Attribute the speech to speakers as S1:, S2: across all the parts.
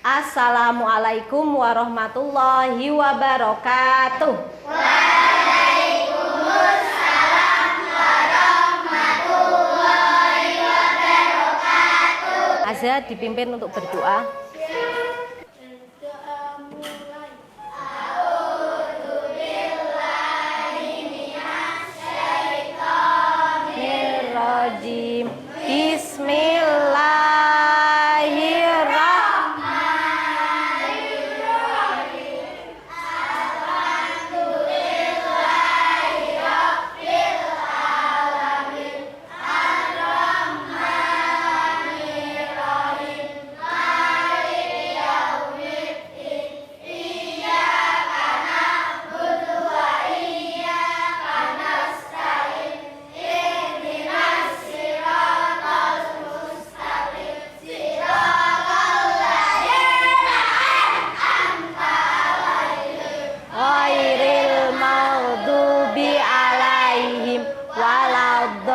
S1: Assalamualaikum warahmatullahi wabarakatuh.
S2: Waalaikumsalam warahmatullahi wabarakatuh.
S1: Azza dipimpin untuk berdoa. Bismillahirrahmanirrahim. Ghairil maghdubi alaihim waladdallin.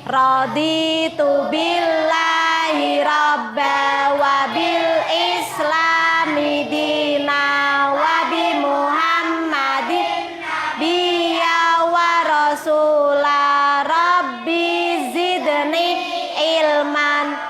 S1: Raditu billahi rabba wa bil islami dina wa bi muhammadin biya wa rasula rabbi zidni ilman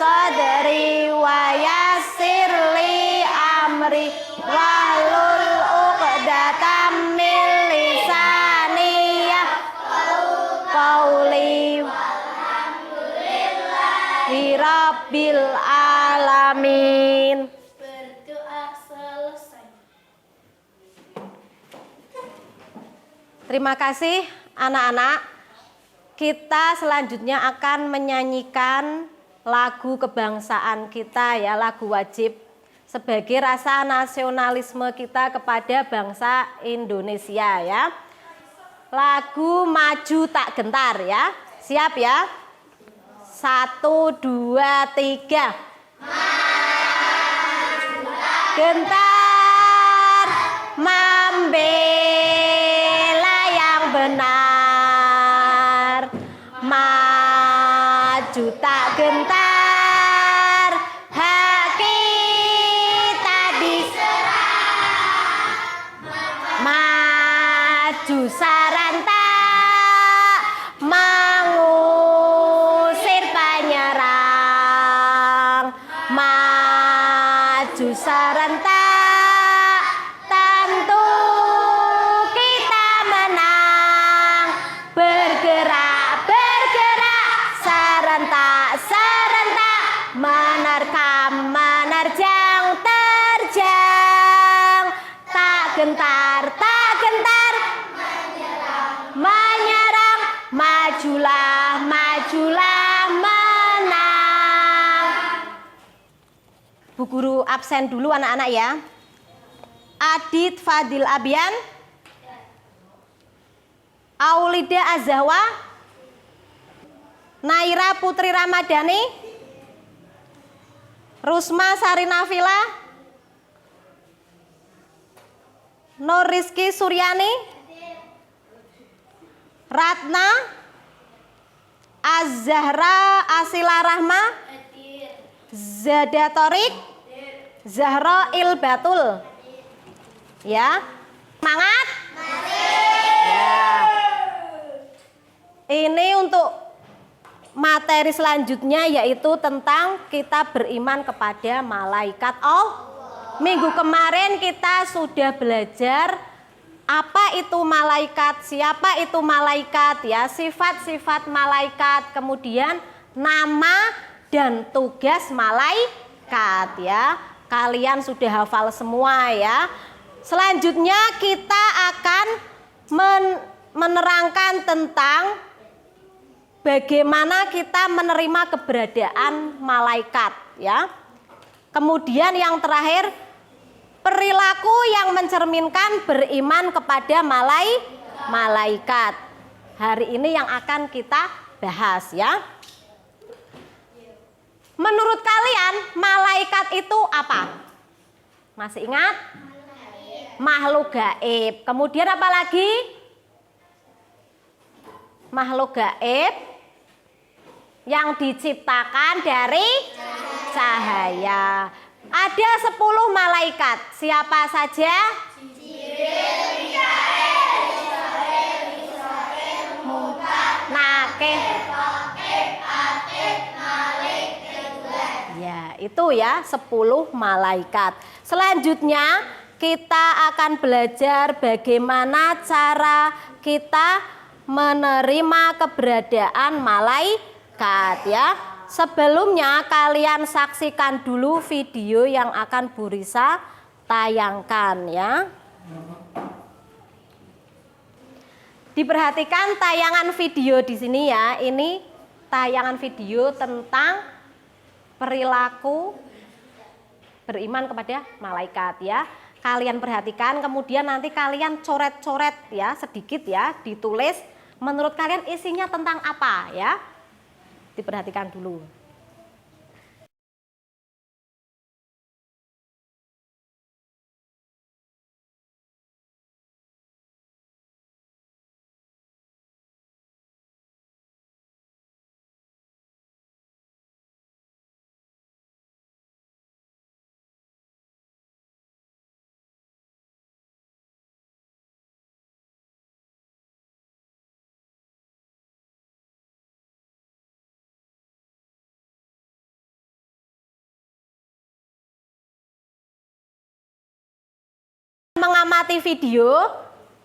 S1: sadri wa yassir li amri wahlul uqdatam min lisani yafqahu qawli walhamdulillahi rabbil alamin.
S2: Berdoa selesai.
S1: Terima kasih anak-anak. Kita selanjutnya akan menyanyikan lagu kebangsaan kita ya, lagu wajib sebagai rasa nasionalisme kita kepada bangsa Indonesia ya. Lagu Maju Tak Gentar ya. Siap ya? 1, 2, 3. Gentar membela yang benar, maju tak gentar, hak kita diserah, maju sarantak, mengusir penyerang, maju sarantak, tentu kita menang, bergerak serentak menerkam menerjang terjang, tak gentar menyerang, majulah menang. Bu guru absen dulu anak-anak ya. Adit Fadil Abian, Aulida Azahwa, Naira Putri Ramadhani, Rusma Sarinafila, Nur Rizky Suryani, Ratna, Az-Zahra Asila Rahma, Zada Torik, Zahra Ilbatul. Ya, semangat. Ya. Ini untuk materi selanjutnya yaitu tentang kita beriman kepada malaikat Allah. Minggu kemarin kita sudah belajar apa itu malaikat, siapa itu malaikat ya, sifat-sifat malaikat, kemudian nama dan tugas malaikat ya. Kalian sudah hafal semua ya. Selanjutnya kita akan menerangkan tentang bagaimana kita menerima keberadaan malaikat ya. Kemudian yang terakhir, perilaku yang mencerminkan beriman kepada malaikat. Hari ini yang akan kita bahas ya. Menurut kalian malaikat itu apa? Masih ingat? Makhluk gaib. Kemudian apa lagi? makhluk gaib yang diciptakan dari cahaya. Ada 10 malaikat. Siapa saja? Nakih. Ya, itu ya 10 malaikat. Selanjutnya kita akan belajar bagaimana cara kita menerima keberadaan malaikat ya. Sebelumnya kalian saksikan dulu video yang akan Bu Risa tayangkan ya. Diperhatikan tayangan video di sini ya. Ini tayangan video tentang perilaku beriman kepada malaikat ya. Kalian perhatikan, kemudian nanti kalian coret-coret ya, sedikit ya, ditulis menurut kalian isinya tentang apa ya. Diperhatikan dulu. Mengamati video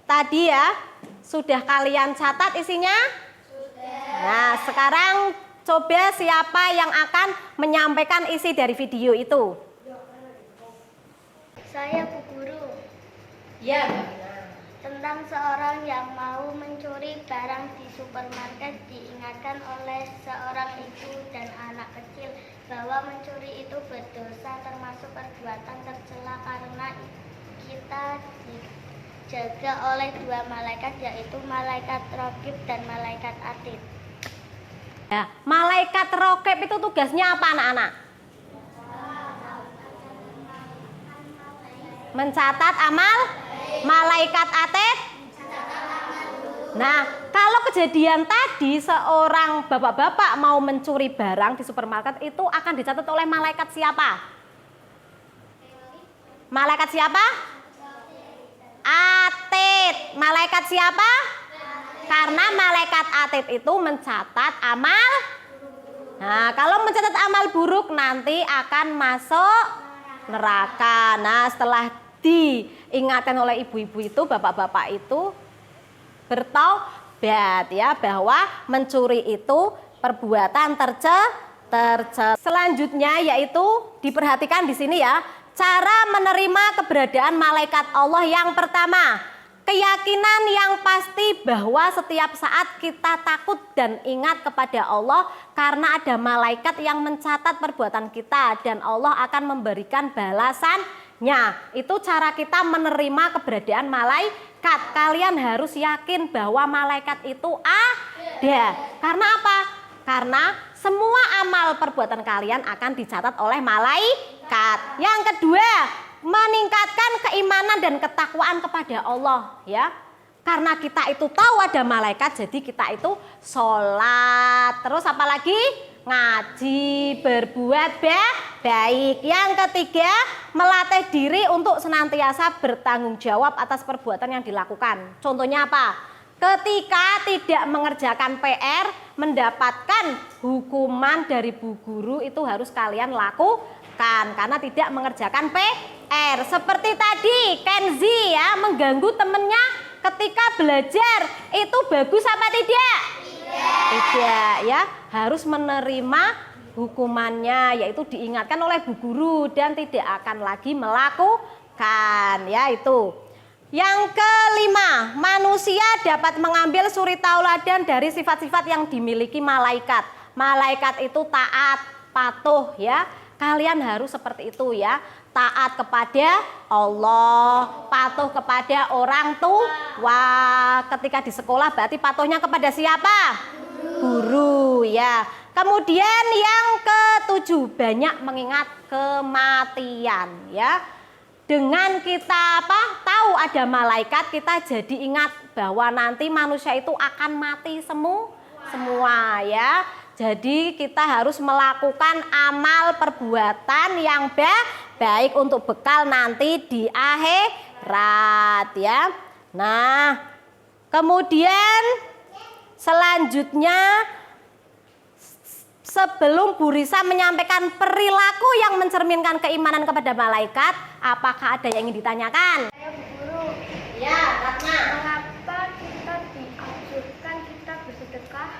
S1: tadi ya, sudah kalian catat isinya? Sudah. Nah, sekarang coba siapa yang akan menyampaikan isi dari video itu?
S2: Saya Bu Guru.
S1: Ya,
S2: Tentang seorang yang mau mencuri barang di supermarket, diingatkan oleh seorang ibu dan anak kecil bahwa mencuri itu berdosa, termasuk perbuatan tercela karena kita dijaga oleh 2 malaikat, yaitu malaikat Raqib dan malaikat Atid.
S1: Ya, malaikat Raqib itu tugasnya apa anak-anak? Mencatat amal. Malaikat Atid. Nah, kalau kejadian tadi seorang bapak-bapak mau mencuri barang di supermarket itu akan dicatat oleh malaikat siapa? Malaikat siapa? Atid. Malaikat siapa? Karena malaikat Atid itu mencatat amal. Nah, kalau mencatat amal buruk nanti akan masuk neraka. Nah, setelah diingatkan oleh ibu-ibu itu, bapak-bapak itu bertaubat ya, bahwa mencuri itu perbuatan tercela. Selanjutnya yaitu diperhatikan di sini ya, cara menerima keberadaan malaikat Allah. Yang pertama, keyakinan yang pasti bahwa setiap saat kita takut dan ingat kepada Allah karena ada malaikat yang mencatat perbuatan kita dan Allah akan memberikan balasannya. Itu cara kita menerima keberadaan malaikat. Kalian harus yakin bahwa malaikat itu ada. Karena apa? Karena semua amal perbuatan kalian akan dicatat oleh malaikat. Yang kedua, meningkatkan keimanan dan ketakwaan kepada Allah ya. Karena kita itu tahu ada malaikat, jadi kita itu sholat. Terus apalagi? Ngaji, berbuat baik. Yang ketiga, melatih diri untuk senantiasa bertanggung jawab atas perbuatan yang dilakukan. Contohnya apa? Ketika tidak mengerjakan PR, mendapatkan hukuman dari Bu Guru itu harus kalian lakukan karena tidak mengerjakan PR. Seperti tadi Kenzi ya, mengganggu temennya ketika belajar, itu bagus apa tidak? Tidak ya, harus menerima hukumannya, yaitu diingatkan oleh Bu Guru dan tidak akan lagi melakukan ya itu. Yang kelima, manusia dapat mengambil suri tauladan dari sifat-sifat yang dimiliki malaikat. Malaikat itu taat, patuh ya. Kalian harus seperti itu ya. Taat kepada Allah, patuh kepada orang tua. Ketika di sekolah berarti patuhnya kepada siapa? Guru ya. Kemudian yang ketujuh, banyak mengingat kematian ya. Dengan kita tahu ada malaikat, kita jadi ingat bahwa nanti manusia itu akan mati semua ya. Jadi kita harus melakukan amal perbuatan yang baik untuk bekal nanti di akhirat ya. Nah, kemudian selanjutnya sebelum Bu Risa menyampaikan perilaku yang mencerminkan keimanan kepada malaikat, apakah ada yang ingin ditanyakan?
S2: Saya Bu Guru.
S1: Ya, Ratna.
S2: Mengapa kita dianjurkan kita bersedekah?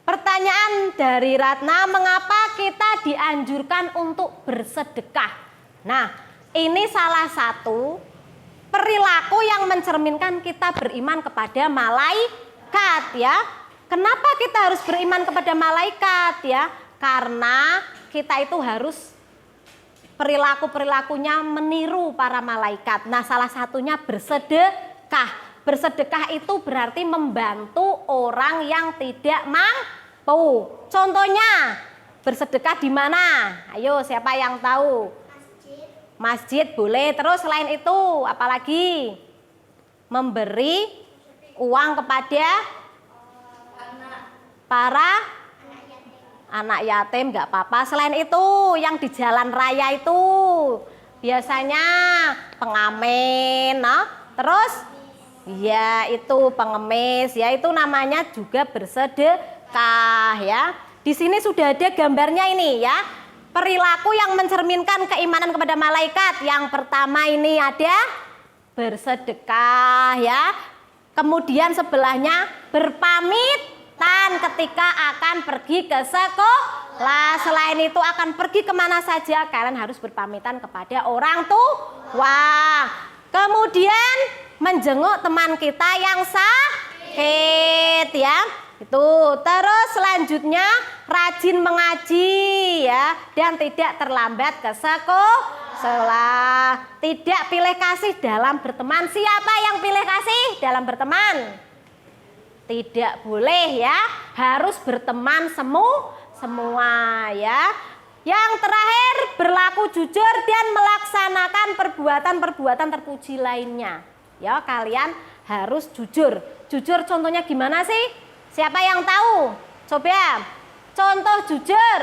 S1: Pertanyaan dari Ratna, mengapa kita dianjurkan untuk bersedekah? Nah, ini salah satu perilaku yang mencerminkan kita beriman kepada malaikat ya. Kenapa kita harus beriman kepada malaikat ya? Karena kita itu harus perilaku-perilakunya meniru para malaikat. Nah, salah satunya bersedekah. Bersedekah itu berarti membantu orang yang tidak mampu. Contohnya, bersedekah di mana? Ayo, siapa yang tahu? Masjid boleh. Terus selain itu, apalagi? Memberi uang kepada para anak yatim nggak apa-apa. Selain itu, yang di jalan raya itu biasanya pengamen, nah, terus ya itu pengemis, ya itu namanya juga bersedekah ya. Di sini sudah ada gambarnya ini ya. Perilaku yang mencerminkan keimanan kepada malaikat. Yang pertama ini ada bersedekah ya. Kemudian sebelahnya berpamitan ketika akan pergi ke sekolah. Selain itu akan pergi kemana saja, kalian harus berpamitan kepada orang tua. Kemudian menjenguk teman kita yang sakit ya. Itu terus selanjutnya rajin mengaji ya, dan tidak terlambat ke sekolah. Tidak pilih kasih dalam berteman. Siapa yang pilih kasih dalam berteman? Tidak boleh ya, harus berteman semua ya. Yang terakhir, berlaku jujur dan melaksanakan perbuatan-perbuatan terpuji lainnya. Ya, kalian harus jujur. Jujur contohnya gimana sih? Siapa yang tahu? Coba contoh jujur.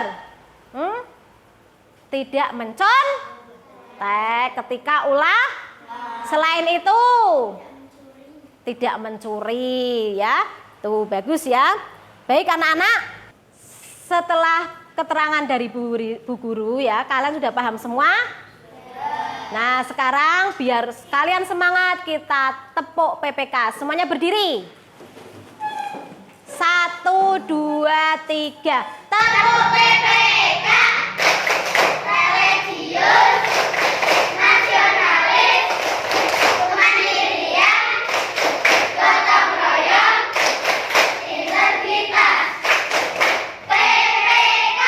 S1: Tidak mencontek ketika ulah. Selain itu tidak mencuri ya. Tuh bagus ya. Baik anak-anak, setelah keterangan dari Bu Guru ya, kalian sudah paham semua? Nah, sekarang biar kalian semangat, kita tepuk PPK. Semuanya berdiri. 1, 2, 3. Tepuk PPK. Religius, nasionalis, kemandirian, gotong royong, integritas. PPK.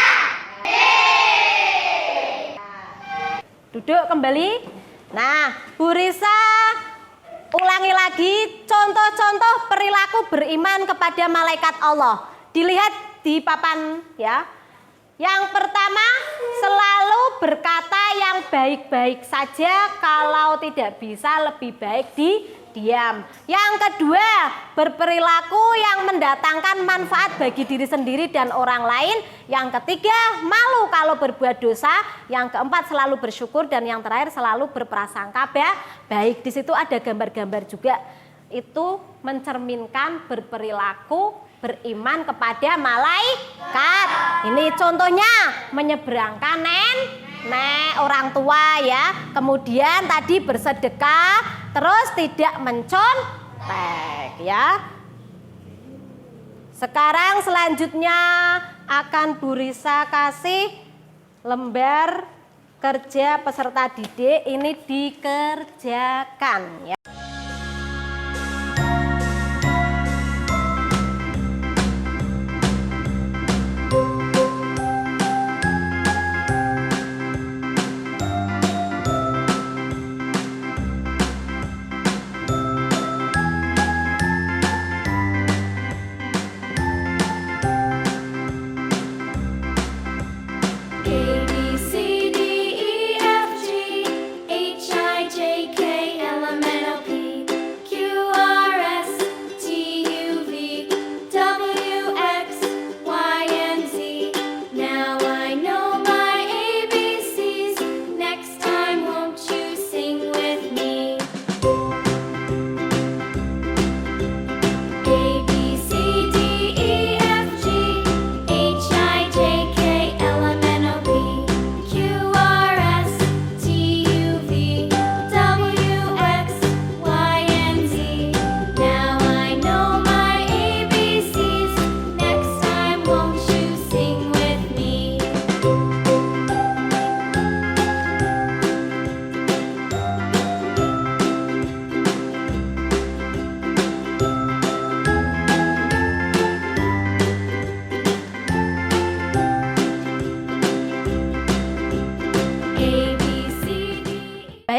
S1: Duduk kembali. Nah, Bu Risa ulangi lagi contoh-contoh perilaku beriman kepada malaikat Allah. Dilihat di papan ya. Yang pertama, selalu berkata yang baik-baik saja, kalau tidak bisa lebih baik diam. Yang kedua, berperilaku yang mendatangkan manfaat bagi diri sendiri dan orang lain. Yang ketiga, malu kalau berbuat dosa. Yang keempat, selalu bersyukur. Dan yang terakhir, selalu berprasangka baik. Di situ ada gambar-gambar juga. Itu mencerminkan berperilaku beriman kepada malaikat. Ini contohnya menyeberangkan nenek orang tua ya. Kemudian tadi bersedekah, terus tidak mencontek ya. Sekarang selanjutnya akan Bu Risa kasih lembar kerja peserta didik, ini dikerjakan ya.
S3: A, B, C, D, E, F, G,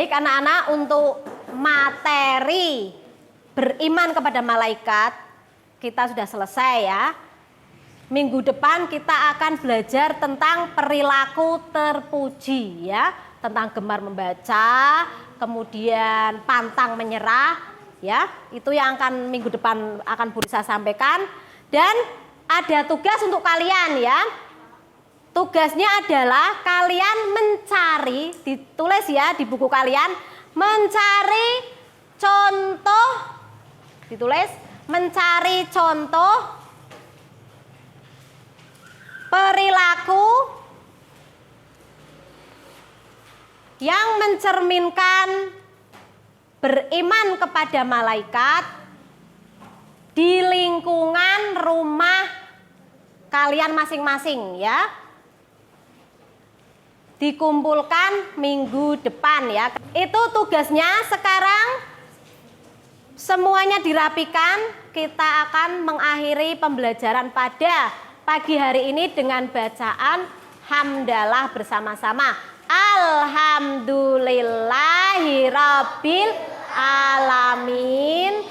S1: Baik anak-anak, untuk materi beriman kepada malaikat kita sudah selesai ya. Minggu depan kita akan belajar tentang perilaku terpuji ya, tentang gemar membaca, kemudian pantang menyerah ya. Itu yang akan minggu depan akan Bu Risa sampaikan. Dan ada tugas untuk kalian ya. Tugasnya adalah kalian mencari, ditulis ya di buku kalian, mencari contoh, ditulis mencari contoh perilaku yang mencerminkan beriman kepada malaikat di lingkungan rumah kalian masing-masing ya. Dikumpulkan minggu depan ya. Itu tugasnya. Sekarang semuanya dirapikan. Kita akan mengakhiri pembelajaran pada pagi hari ini dengan bacaan hamdalah bersama-sama. Alhamdulillahirabbil alamin.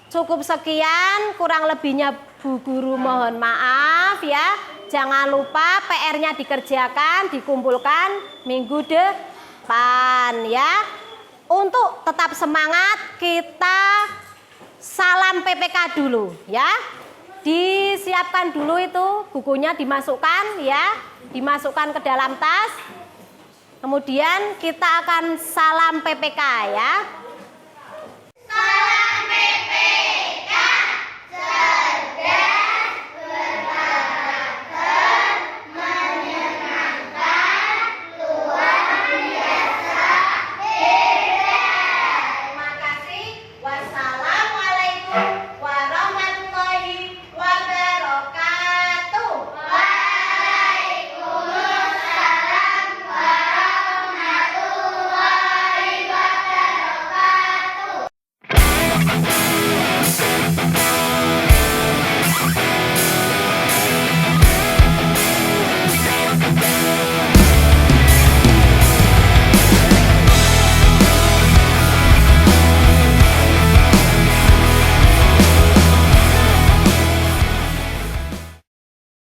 S1: Cukup sekian, kurang lebihnya Bu Guru mohon maaf ya. Jangan lupa PR-nya dikerjakan, dikumpulkan minggu depan ya. Untuk tetap semangat, kita salam PPK dulu ya. Disiapkan dulu itu bukunya, dimasukkan ya, dimasukkan ke dalam tas. Kemudian kita akan salam PPK ya. Salam PPK.